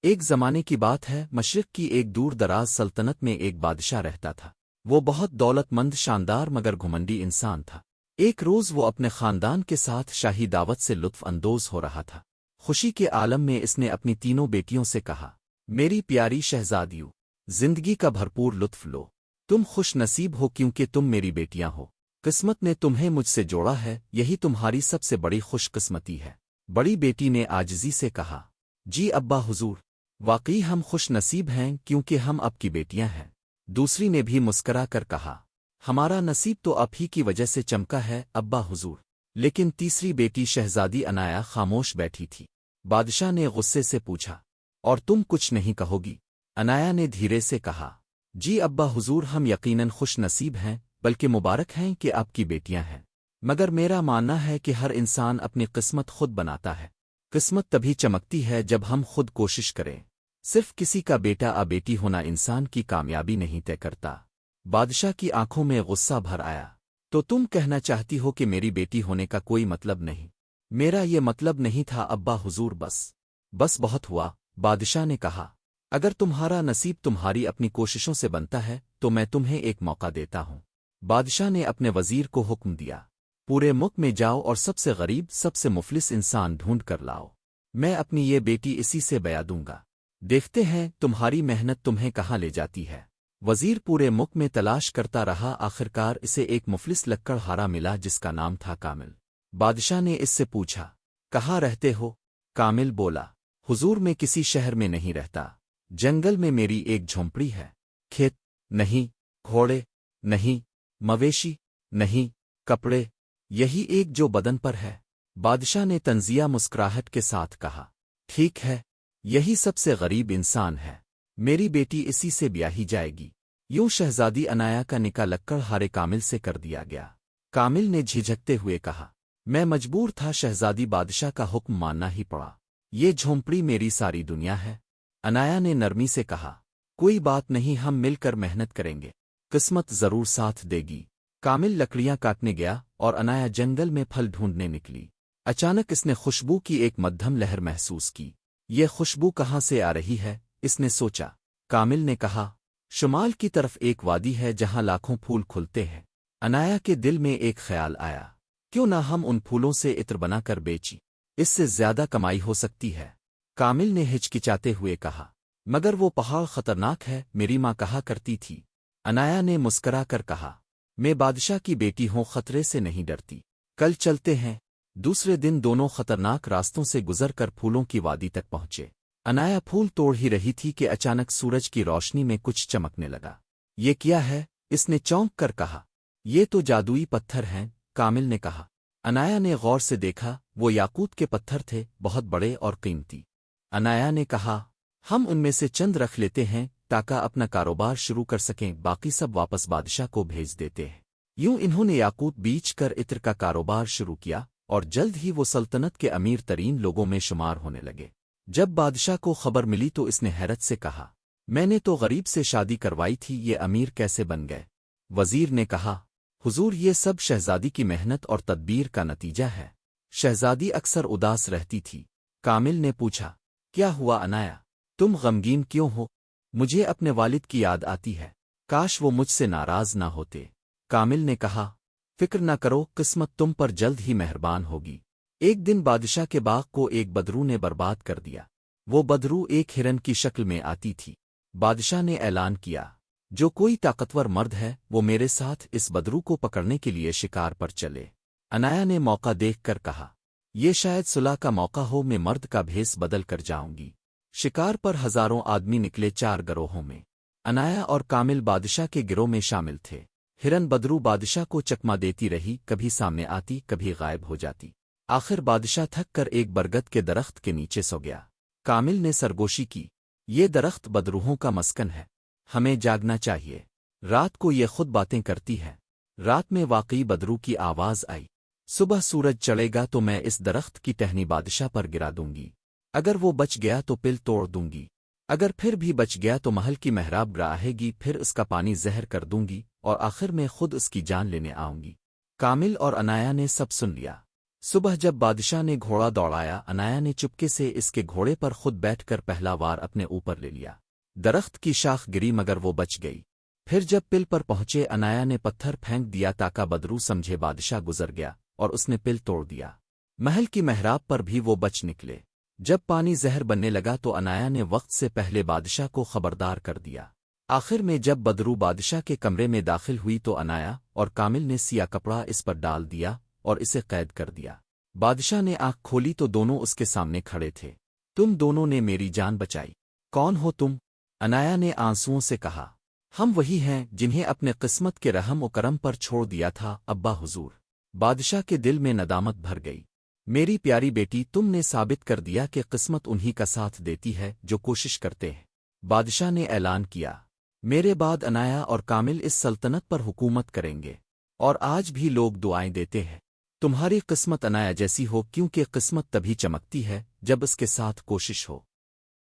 ایک زمانے کی بات ہے، مشرق کی ایک دور دراز سلطنت میں ایک بادشاہ رہتا تھا۔ وہ بہت دولت مند، شاندار مگر گھمنڈی انسان تھا۔ ایک روز وہ اپنے خاندان کے ساتھ شاہی دعوت سے لطف اندوز ہو رہا تھا۔ خوشی کے عالم میں اس نے اپنی تینوں بیٹیوں سے کہا، میری پیاری شہزادیوں، زندگی کا بھرپور لطف لو۔ تم خوش نصیب ہو کیونکہ تم میری بیٹیاں ہو۔ قسمت نے تمہیں مجھ سے جوڑا ہے، یہی تمہاری سب سے بڑی خوش قسمتی ہے۔ بڑی بیٹی نے عاجزی سے کہا، جی ابا حضور، واقعی ہم خوش نصیب ہیں کیونکہ ہم اب کی بیٹیاں ہیں۔ دوسری نے بھی مسکرا کر کہا، ہمارا نصیب تو آپ ہی کی وجہ سے چمکا ہے ابا حضور۔ لیکن تیسری بیٹی شہزادی عنایا خاموش بیٹھی تھی۔ بادشاہ نے غصے سے پوچھا، اور تم کچھ نہیں کہو گی؟ عنایا نے دھیرے سے کہا، جی ابا حضور، ہم یقیناً خوش نصیب ہیں، بلکہ مبارک ہیں کہ آپ کی بیٹیاں ہیں، مگر میرا ماننا ہے کہ ہر انسان اپنی قسمت خود بناتا ہے۔ قسمت تبھی چمکتی ہے جب ہم خود کوشش کریں۔ صرف کسی کا بیٹا یا بیٹی ہونا انسان کی کامیابی نہیں طے کرتا۔ بادشاہ کی آنکھوں میں غصہ بھر آیا، تو تم کہنا چاہتی ہو کہ میری بیٹی ہونے کا کوئی مطلب نہیں؟ میرا یہ مطلب نہیں تھا ابا حضور، بس بہت ہوا۔ بادشاہ نے کہا، اگر تمہارا نصیب تمہاری اپنی کوششوں سے بنتا ہے تو میں تمہیں ایک موقع دیتا ہوں۔ بادشاہ نے اپنے وزیر کو حکم دیا، پورے ملک میں جاؤ اور سب سے غریب، سب سے مفلس انسان ڈھونڈ کر لاؤ، میں اپنی یہ بیٹی اسی سے بیاہ دوں گا۔ دیکھتے ہیں تمہاری محنت تمہیں کہاں لے جاتی ہے۔ وزیر پورے ملک میں تلاش کرتا رہا، آخرکار اسے ایک مفلس لکڑ ہارا ملا جس کا نام تھا کامل۔ بادشاہ نے اس سے پوچھا، کہاں رہتے ہو؟ کامل بولا، حضور میں کسی شہر میں نہیں رہتا، جنگل میں میری ایک جھونپڑی ہے۔ کھیت نہیں، گھوڑے نہیں، مویشی نہیں، کپڑے یہی ایک جو بدن پر ہے۔ بادشاہ نے طنزیہ مسکراہٹ کے ساتھ کہا، ٹھیک ہے، یہی سب سے غریب انسان ہے، میری بیٹی اسی سے بیاہی جائے گی۔ یوں شہزادی عنایا کا نکاح لکڑ ہارے کامل سے کر دیا گیا۔ کامل نے جھجکتے ہوئے کہا، میں مجبور تھا شہزادی، بادشاہ کا حکم ماننا ہی پڑا، یہ جھونپڑی میری ساری دنیا ہے۔ عنایا نے نرمی سے کہا، کوئی بات نہیں، ہم مل کر محنت کریں گے، قسمت ضرور ساتھ دے گی۔ کامل لکڑیاں کاٹنے گیا اور عنایا جنگل میں پھل ڈھونڈنے نکلی۔ اچانک اس نے خوشبو کی ایک مدھم لہر محسوس کی۔ یہ خوشبو کہاں سے آ رہی ہے؟ اس نے سوچا۔ کامل نے کہا، شمال کی طرف ایک وادی ہے جہاں لاکھوں پھول کھلتے ہیں۔ عنایا کے دل میں ایک خیال آیا، کیوں نہ ہم ان پھولوں سے عطر بنا کر بیچیں، اس سے زیادہ کمائی ہو سکتی ہے۔ کامل نے ہچکچاتے ہوئے کہا، مگر وہ پہاڑ خطرناک ہے، میری ماں کہا کرتی تھی۔ عنایا نے مسکرا کر کہا، میں بادشاہ کی بیٹی ہوں، خطرے سے نہیں ڈرتی، کل چلتے ہیں۔ دوسرے دن دونوں خطرناک راستوں سے گزر کر پھولوں کی وادی تک پہنچے۔ عنایا پھول توڑ ہی رہی تھی کہ اچانک سورج کی روشنی میں کچھ چمکنے لگا۔ یہ کیا ہے؟ اس نے چونک کر کہا، یہ تو جادوئی پتھر ہیں۔ کامل نے کہا۔ عنایا نے غور سے دیکھا، وہ یاقوت کے پتھر تھے، بہت بڑے اور قیمتی۔ عنایا نے کہا، ہم ان میں سے چند رکھ لیتے ہیں تاکہ اپنا کاروبار شروع کر سکیں، باقی سب واپس بادشاہ کو بھیج دیتے ہیں۔ یوں انہوں نے یاقوت بیچ کر عطر کا کاروبار شروع کیا، اور جلد ہی وہ سلطنت کے امیر ترین لوگوں میں شمار ہونے لگے۔ جب بادشاہ کو خبر ملی تو اس نے حیرت سے کہا، میں نے تو غریب سے شادی کروائی تھی، یہ امیر کیسے بن گئے؟ وزیر نے کہا، حضور یہ سب شہزادی کی محنت اور تدبیر کا نتیجہ ہے۔ شہزادی اکثر اداس رہتی تھی۔ کامل نے پوچھا، کیا ہوا عنایا؟ تم غمگین کیوں ہو؟ مجھے اپنے والد کی یاد آتی ہے، کاش وہ مجھ سے ناراض نہ ہوتے۔ کامل نے کہا، فکر نہ کرو، قسمت تم پر جلد ہی مہربان ہوگی۔ ایک دن بادشاہ کے باغ کو ایک بدرو نے برباد کر دیا۔ وہ بدرو ایک ہرن کی شکل میں آتی تھی۔ بادشاہ نے اعلان کیا، جو کوئی طاقتور مرد ہے وہ میرے ساتھ اس بدرو کو پکڑنے کے لیے شکار پر چلے۔ عنایا نے موقع دیکھ کر کہا، یہ شاید صلح کا موقع ہو، میں مرد کا بھیس بدل کر جاؤں گی۔ شکار پر ہزاروں آدمی نکلے، 4 گروہوں میں۔ عنایا اور کامل بادشاہ کے گروہ میں شامل تھے۔ ہرن بدرو بادشاہ کو چکما دیتی رہی، کبھی سامنے آتی، کبھی غائب ہو جاتی۔ آخر بادشاہ تھک کر ایک برگد کے درخت کے نیچے سو گیا۔ کامل نے سرگوشی کی، یہ درخت بدروحوں کا مسکن ہے، ہمیں جاگنا چاہیے، رات کو یہ خود باتیں کرتی ہے۔ رات میں واقعی بدرو کی آواز آئی، صبح سورج چڑھے گا تو میں اس درخت کی ٹہنی بادشاہ پر گرا دوں گی، اگر وہ بچ گیا تو پل توڑ دوں گی، اگر پھر بھی بچ گیا تو محل کی محراب گراہے گی، پھر اس کا پانی زہر کر دوں گی اور آخر میں خود اس کی جان لینے آؤں گی۔ کامل اور عنایا نے سب سن لیا۔ صبح جب بادشاہ نے گھوڑا دوڑایا، انایا نے چپکے سے اس کے گھوڑے پر خود بیٹھ کر پہلا وار اپنے اوپر لے لیا۔ درخت کی شاخ گری مگر وہ بچ گئی۔ پھر جب پل پر پہنچے، انایا نے پتھر پھینک دیا تاکہ بدرو سمجھے بادشاہ گزر گیا، اور اس نے پل توڑ دیا۔ محل کی محراب پر بھی وہ بچ نکلے۔ جب پانی زہر بننے لگا تو انایا نے وقت سے پہلے بادشاہ کو خبردار کر دیا۔ آخر میں جب بدرو بادشاہ کے کمرے میں داخل ہوئی تو انایا اور کامل نے سیاہ کپڑا اس پر ڈال دیا اور اسے قید کر دیا۔ بادشاہ نے آنکھ کھولی تو دونوں اس کے سامنے کھڑے تھے۔ تم دونوں نے میری جان بچائی، کون ہو تم؟ انایا نے آنسوؤں سے کہا۔ ہم وہی ہیں جنہیں اپنے قسمت کے رحم و کرم پر چھوڑ دیا تھا ابا حضور۔ بادشاہ کے دل میں ندامت بھر گئی۔ میری پیاری بیٹی، تم نے ثابت کر دیا کہ قسمت انہی کا ساتھ دیتی ہے جو کوشش کرتے ہیں۔ بادشاہ نے اعلان کیا، میرے بعد انایا اور کامل اس سلطنت پر حکومت کریں گے، اور آج بھی لوگ دعائیں دیتے ہیں تمہاری قسمت انایا جیسی ہو، کیونکہ قسمت تبھی چمکتی ہے جب اس کے ساتھ کوشش ہو۔